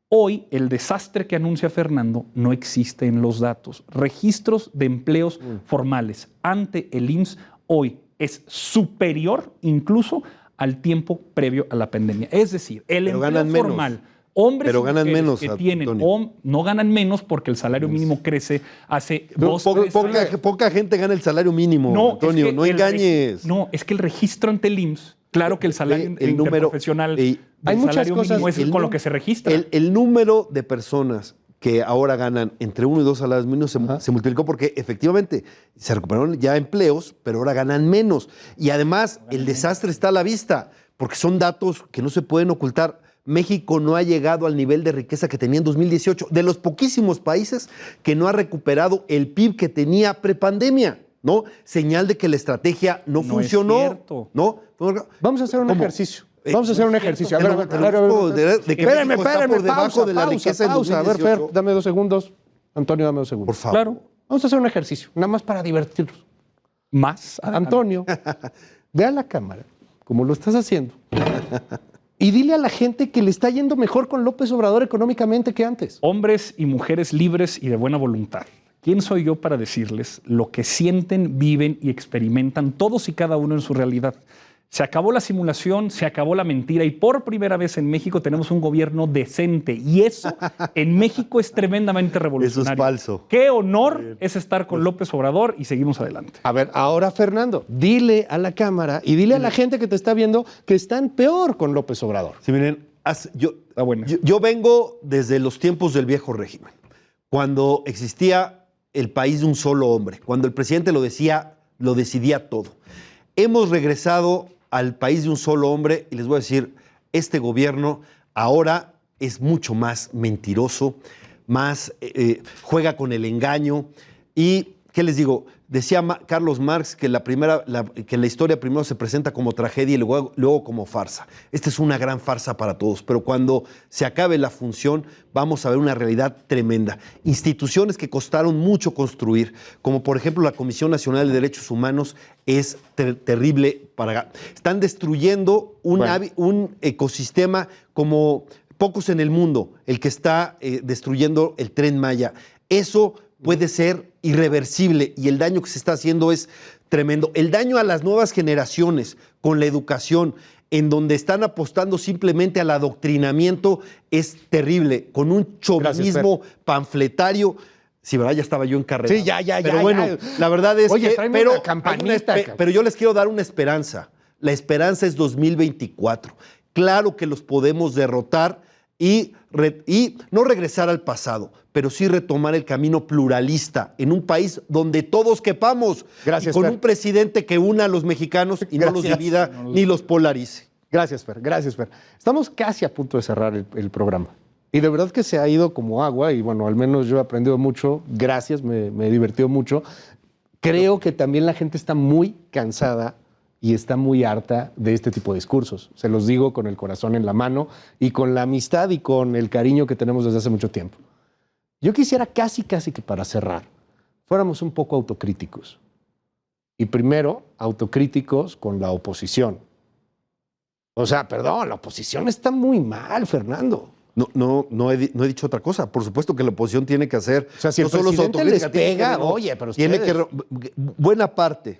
Hoy el desastre que anuncia Fernando no existe en los datos. Registros de empleos formales ante el IMSS hoy es superior incluso al tiempo previo a la pandemia. Es decir, el empleo formal, hombres y mujeres que tienen, no ganan menos porque el salario mínimo crece hace 2 o 3 años. Poca gente gana el salario mínimo, Antonio, es que no engañes. No, es que el registro ante el IMSS, claro que el salario interprofesional hay muchas salario cosas, mínimo es con lo que se registra. El número de personas que ahora ganan entre 1 y 2 salarios mínimos se multiplicó porque efectivamente se recuperaron ya empleos, pero ahora ganan menos. Y además el desastre está a la vista, porque son datos que no se pueden ocultar. México no ha llegado al nivel de riqueza que tenía en 2018, de los poquísimos países que no ha recuperado el PIB que tenía prepandemia, ¿no? Señal de que la estrategia no funcionó. Es cierto. ¿No? Vamos a hacer un ejercicio. Vamos a hacer un ejercicio. A ver, espérame, por debajo de la riqueza en 2018. A ver, Fer, dame 2 segundos. Antonio, dame 2 segundos. Por favor. Claro. Vamos a hacer un ejercicio, nada más para divertirnos. Más. Antonio, ve a la cámara, como lo estás haciendo, y dile a la gente que le está yendo mejor con López Obrador económicamente que antes. Hombres y mujeres libres y de buena voluntad. ¿Quién soy yo para decirles lo que sienten, viven y experimentan todos y cada uno en su realidad? Se acabó la simulación, se acabó la mentira y por primera vez en México tenemos un gobierno decente y eso en México es tremendamente revolucionario. Eso es falso. Qué honor es estar con López Obrador y seguimos adelante. A ver, ahora Fernando, dile a la cámara y dile a la gente que te está viendo que están peor con López Obrador. Sí, miren, Está bueno. yo vengo desde los tiempos del viejo régimen, cuando existía el país de un solo hombre, cuando el presidente lo decidía todo. Hemos regresado al país de un solo hombre y les voy a decir, este gobierno ahora es mucho más mentiroso, más juega con el engaño y, ¿qué les digo? Decía Carlos Marx que que la historia primero se presenta como tragedia y luego como farsa. Esta es una gran farsa para todos, pero cuando se acabe la función vamos a ver una realidad tremenda. Instituciones que costaron mucho construir, como por ejemplo la Comisión Nacional de Derechos Humanos, es terrible. Están destruyendo un ecosistema como pocos en el mundo, el que está destruyendo el Tren Maya. Eso puede ser irreversible y el daño que se está haciendo es tremendo. El daño a las nuevas generaciones con la educación, en donde están apostando simplemente al adoctrinamiento, es terrible, con un chauvinismo panfletario. Sí, ¿verdad? Ya estaba yo en carrera. Sí, ya. Pero bueno, la verdad es Oye, que... tráeme una campanita. Pero yo les quiero dar una esperanza. La esperanza es 2024. Claro que los podemos derrotar y no regresar al pasado, pero sí retomar el camino pluralista en un país donde todos quepamos. Gracias, y con Fer. un presidente que una a los mexicanos y no los divida ni los polarice. Gracias, Fer. Gracias, Fer. Estamos casi a punto de cerrar el programa. Y de verdad que se ha ido como agua y bueno, al menos yo he aprendido mucho. Gracias, me he divertido mucho. Creo que también la gente está muy cansada y está muy harta de este tipo de discursos. Se los digo con el corazón en la mano y con la amistad y con el cariño que tenemos desde hace mucho tiempo. Yo quisiera casi que para cerrar, fuéramos un poco autocríticos. Y primero, autocríticos con la oposición. O sea, perdón, la oposición está muy mal, Fernando. No he dicho otra cosa. Por supuesto que la oposición tiene que hacer. O sea, si el presidente les pega, oye, pero tiene ustedes... que buena parte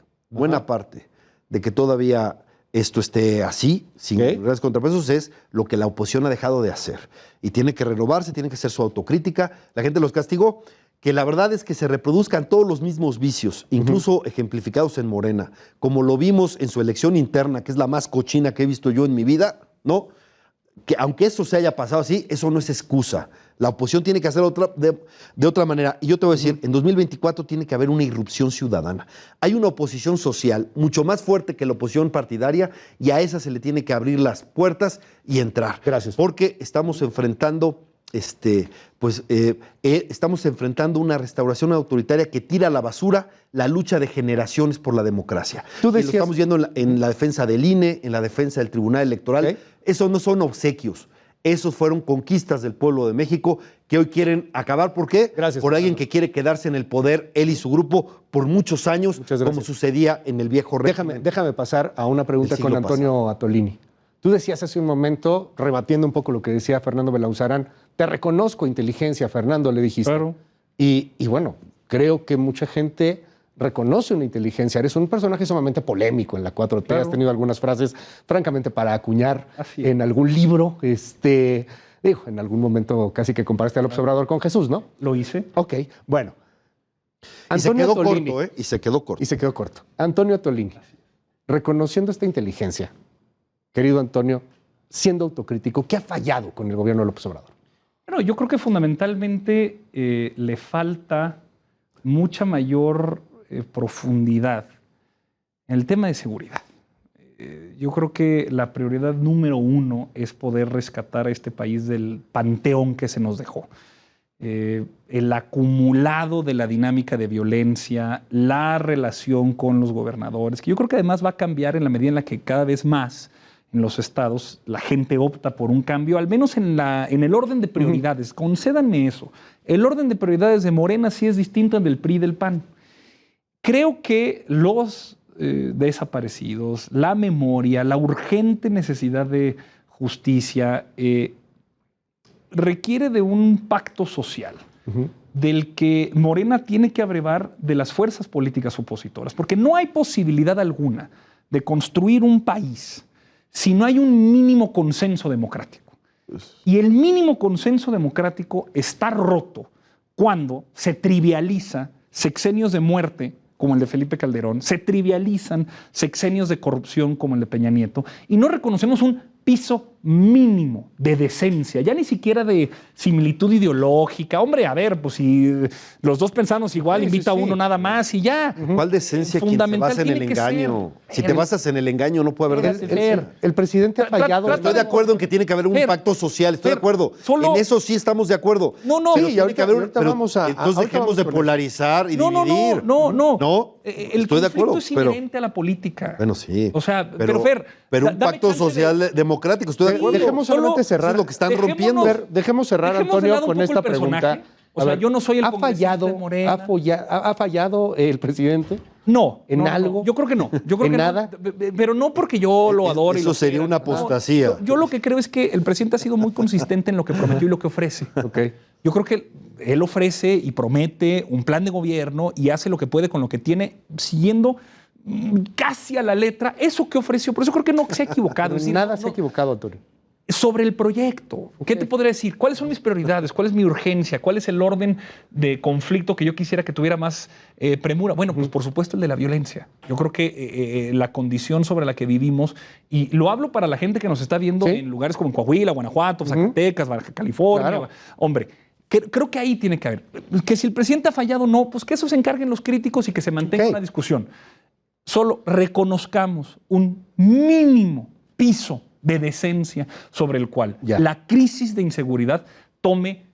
de que todavía esto esté así, sin grandes contrapesos, es lo que la oposición ha dejado de hacer. Y tiene que renovarse, tiene que hacer su autocrítica. La gente los castigó. Que la verdad es que se reproduzcan todos los mismos vicios, incluso ejemplificados en Morena, como lo vimos en su elección interna, que es la más cochina que he visto yo en mi vida, ¿no? Que aunque eso se haya pasado así, eso no es excusa. La oposición tiene que hacerlo de otra manera. Y yo te voy a decir, en 2024 tiene que haber una irrupción ciudadana. Hay una oposición social mucho más fuerte que la oposición partidaria y a esa se le tiene que abrir las puertas y entrar. Gracias. Porque estamos enfrentando... estamos enfrentando una restauración autoritaria que tira a la basura la lucha de generaciones por la democracia. Tú decías... Y lo estamos viendo en la defensa del INE, en la defensa del Tribunal Electoral. Okay. Esos no son obsequios. Esos fueron conquistas del pueblo de México que hoy quieren acabar. ¿Por qué? Gracias, por alguien que quiere quedarse en el poder, él y su grupo, por muchos años, como sucedía en el viejo régimen. Déjame pasar a una pregunta con Antonio Atolini. Tú decías hace un momento, rebatiendo un poco lo que decía Fernando Belauzarán, te reconozco inteligencia, Fernando, le dijiste. Claro. Y bueno, creo que mucha gente reconoce una inteligencia. Eres un personaje sumamente polémico en la 4T. Claro. Has tenido algunas frases, francamente, para acuñar en algún libro. Digo, en algún momento casi que comparaste al observador con Jesús, ¿no? Lo hice. Ok, bueno. Y se quedó corto, ¿eh? Y se quedó corto. Y se quedó corto. Antonio Atolini, reconociendo esta inteligencia, querido Antonio, siendo autocrítico, ¿qué ha fallado con el gobierno de López Obrador? Bueno, yo creo que fundamentalmente le falta mucha mayor profundidad en el tema de seguridad. Yo creo que la prioridad número uno es poder rescatar a este país del panteón que se nos dejó. El acumulado de la dinámica de violencia, la relación con los gobernadores, que yo creo que además va a cambiar en la medida en la que cada vez más en los estados la gente opta por un cambio, al menos en el orden de prioridades. Concédanme eso. El orden de prioridades de Morena sí es distinto al del PRI y del PAN. Creo que los desaparecidos, la memoria, la urgente necesidad de justicia requiere de un pacto social del que Morena tiene que abrevar de las fuerzas políticas opositoras, porque no hay posibilidad alguna de construir un país si no hay un mínimo consenso democrático. Y el mínimo consenso democrático está roto cuando se trivializa sexenios de muerte como el de Felipe Calderón, se trivializan sexenios de corrupción como el de Peña Nieto y no reconocemos un piso mínimo de decencia, ya ni siquiera de similitud ideológica. Hombre, a ver, pues si los dos pensamos igual, invita a uno nada más y ya. ¿Cuál decencia quien se basa en el engaño? Si te basas en el engaño no puede haber... El presidente ha fallado. Estoy de acuerdo en que tiene que haber un pacto social, estoy de acuerdo. En eso sí estamos de acuerdo. Sí, ahorita vamos a... Entonces dejemos de polarizar y dividir. No. El estoy de acuerdo, conflicto es inherente a la política. Bueno, sí. O sea, pero Fer, pero un pacto social democrático, estoy de acuerdo. Dejemos solamente cerrar. Eso es lo que están rompiendo. Dejemos cerrar, Antonio, con esta pregunta. O sea, yo no soy el congresista de Morena. ¿Ha fallado el presidente? No. ¿En algo? Yo creo que no. Yo creo ¿En que nada? No, pero no porque yo lo adoro. Eso sería una apostasía. Yo lo que creo es que el presidente ha sido muy consistente en lo que prometió y lo que ofrece. Okay. Yo creo que él ofrece y promete un plan de gobierno y hace lo que puede con lo que tiene, siguiendo casi a la letra eso que ofreció. Por eso creo que no se ha equivocado. Se ha equivocado, Antonio. Sobre el proyecto, ¿qué te podría decir? ¿Cuáles son mis prioridades? ¿Cuál es mi urgencia? ¿Cuál es el orden de conflicto que yo quisiera que tuviera más premura? Bueno, pues por supuesto el de la violencia. Yo creo que la condición sobre la que vivimos, y lo hablo para la gente que nos está viendo en lugares como Coahuila, Guanajuato, Zacatecas, Baja California. Claro. Hombre, creo que ahí tiene que haber. Que si el presidente ha fallado, no, pues que eso se encarguen los críticos y que se mantenga una discusión. Solo reconozcamos un mínimo piso de decencia, sobre el cual Ya. la crisis de inseguridad tome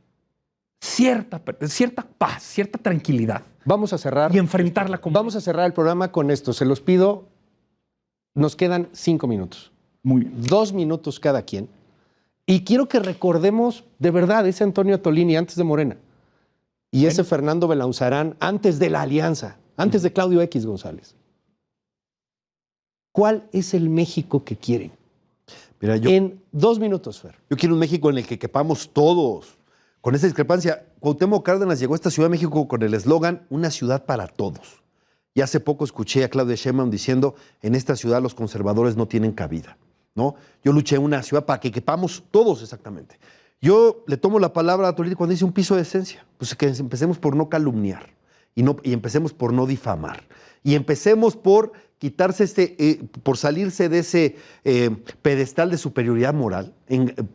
cierta paz, cierta tranquilidad Vamos a cerrar. y enfrentarla con... Vamos a cerrar el programa con esto. Se los pido. Nos quedan 5 minutos. Muy bien. 2 minutos cada quien. Y quiero que recordemos de verdad ese Antonio Tolini antes de Morena y ese Fernando Belauzarán antes de la alianza, antes de Claudio X González. ¿Cuál es el México que quieren? Mira, En 2 minutos, Fer. yo quiero un México en el que quepamos todos. Con esa discrepancia, Cuauhtémoc Cárdenas llegó a esta Ciudad de México con el eslogan "Una ciudad para todos". Y hace poco escuché a Claudia Sheinbaum diciendo, en esta ciudad los conservadores no tienen cabida, ¿no? Yo luché en una ciudad para que quepamos todos exactamente. Yo le tomo la palabra a Tolini cuando dice un piso de decencia. Pues que empecemos por no calumniar y empecemos por no difamar. Y empecemos por quitarse por salirse de ese pedestal de superioridad moral,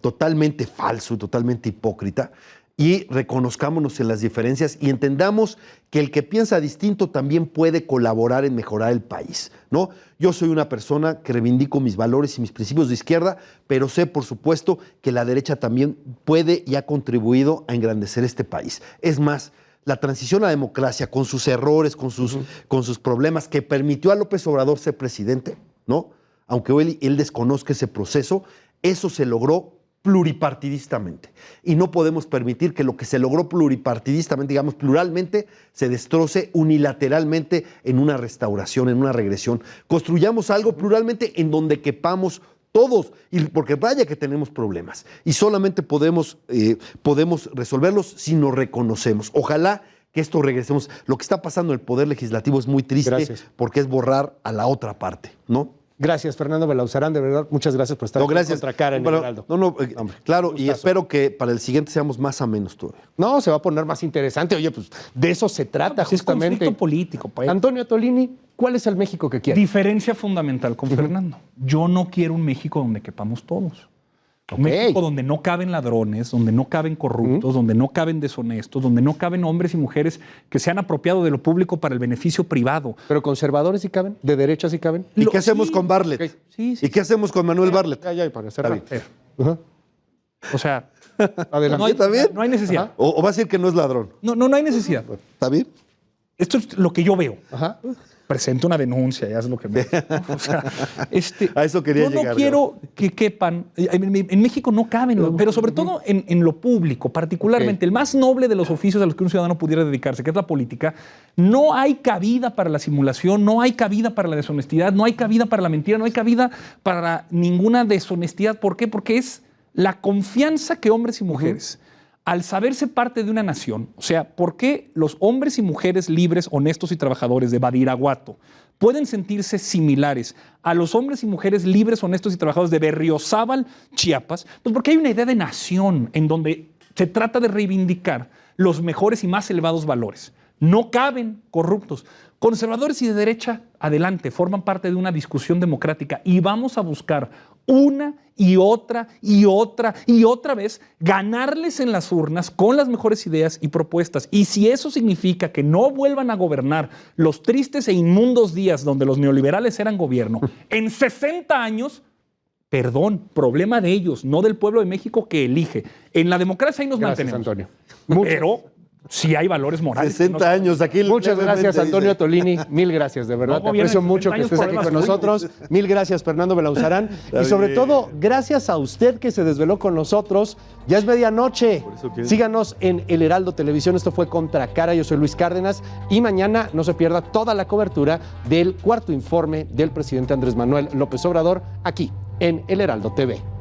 totalmente falso y totalmente hipócrita, y reconozcámonos en las diferencias y entendamos que el que piensa distinto también puede colaborar en mejorar el país, ¿no? Yo soy una persona que reivindico mis valores y mis principios de izquierda, pero sé, por supuesto, que la derecha también puede y ha contribuido a engrandecer este país. Es más, la transición a la democracia, con sus errores, con sus problemas, que permitió a López Obrador ser presidente, ¿no? Aunque él desconozca ese proceso, eso se logró pluripartidistamente. Y no podemos permitir que lo que se logró pluripartidistamente, digamos pluralmente, se destroce unilateralmente en una restauración, en una regresión. Construyamos algo pluralmente en donde quepamos todos, porque vaya que tenemos problemas. Y solamente podemos resolverlos si nos reconocemos. Ojalá que esto regresemos. Lo que está pasando en el Poder Legislativo es muy triste. Gracias. Porque es borrar a la otra parte, ¿no? Gracias, Fernando Belauzarán, de verdad, muchas gracias por estar No, gracias. en Contracara en el Heraldo. Hombre, claro, y gustazo. espero que para el siguiente seamos más amenos todavía. No, se va a poner más interesante. Oye, pues de eso se trata Pues es justamente. conflicto político, pues. Antonio Tolini, ¿cuál es el México que quiere? Diferencia fundamental con Fernando. Yo no quiero un México donde quepamos todos. Un México donde no caben ladrones, donde no caben corruptos, donde no caben deshonestos, donde no caben hombres y mujeres que se han apropiado de lo público para el beneficio privado. ¿Pero conservadores sí caben? ¿De derecha sí caben? ¿Y qué hacemos con Bartlett? Ok. Sí. ¿Y qué hacemos con Manuel Bartlett? Ya, para cerrar. Ajá. O sea, Adelante. no hay necesidad. Ajá. ¿O va a decir que no es ladrón? No hay necesidad. ¿Está bien? Esto es lo que yo veo. Ajá. Presento una denuncia, ya es lo que me... O sea, A eso quería yo no llegar, quiero que quepan... En México no caben, pero sobre todo en lo público, particularmente, el más noble de los oficios a los que un ciudadano pudiera dedicarse, que es la política, no hay cabida para la simulación, no hay cabida para la deshonestidad, no hay cabida para la mentira, no hay cabida para ninguna deshonestidad. ¿Por qué? Porque es la confianza que hombres y mujeres... Al saberse parte de una nación, o sea, ¿por qué los hombres y mujeres libres, honestos y trabajadores de Badiraguato pueden sentirse similares a los hombres y mujeres libres, honestos y trabajadores de Berriozábal, Chiapas? Pues porque hay una idea de nación en donde se trata de reivindicar los mejores y más elevados valores. No caben corruptos. Conservadores y de derecha, adelante, forman parte de una discusión democrática y vamos a buscar una y otra y otra y otra vez ganarles en las urnas con las mejores ideas y propuestas. Y si eso significa que no vuelvan a gobernar los tristes e inmundos días donde los neoliberales eran gobierno, en 60 años, perdón, problema de ellos, no del pueblo de México que elige. En la democracia ahí nos Gracias, mantenemos. Antonio. Pero sí hay valores morales. 60 años aquí. Muchas gracias, Antonio Tolini. Mil gracias, de verdad. No, Te gobierno, aprecio 60 mucho que años, estés aquí problemas con nosotros. Mil gracias, Fernando Belauzarán. Y sobre todo, gracias a usted que se desveló con nosotros. Ya es medianoche. Síganos en El Heraldo Televisión. Esto fue Contracara. Yo soy Luis Cárdenas. Y mañana no se pierda toda la cobertura del cuarto informe del presidente Andrés Manuel López Obrador aquí en El Heraldo TV.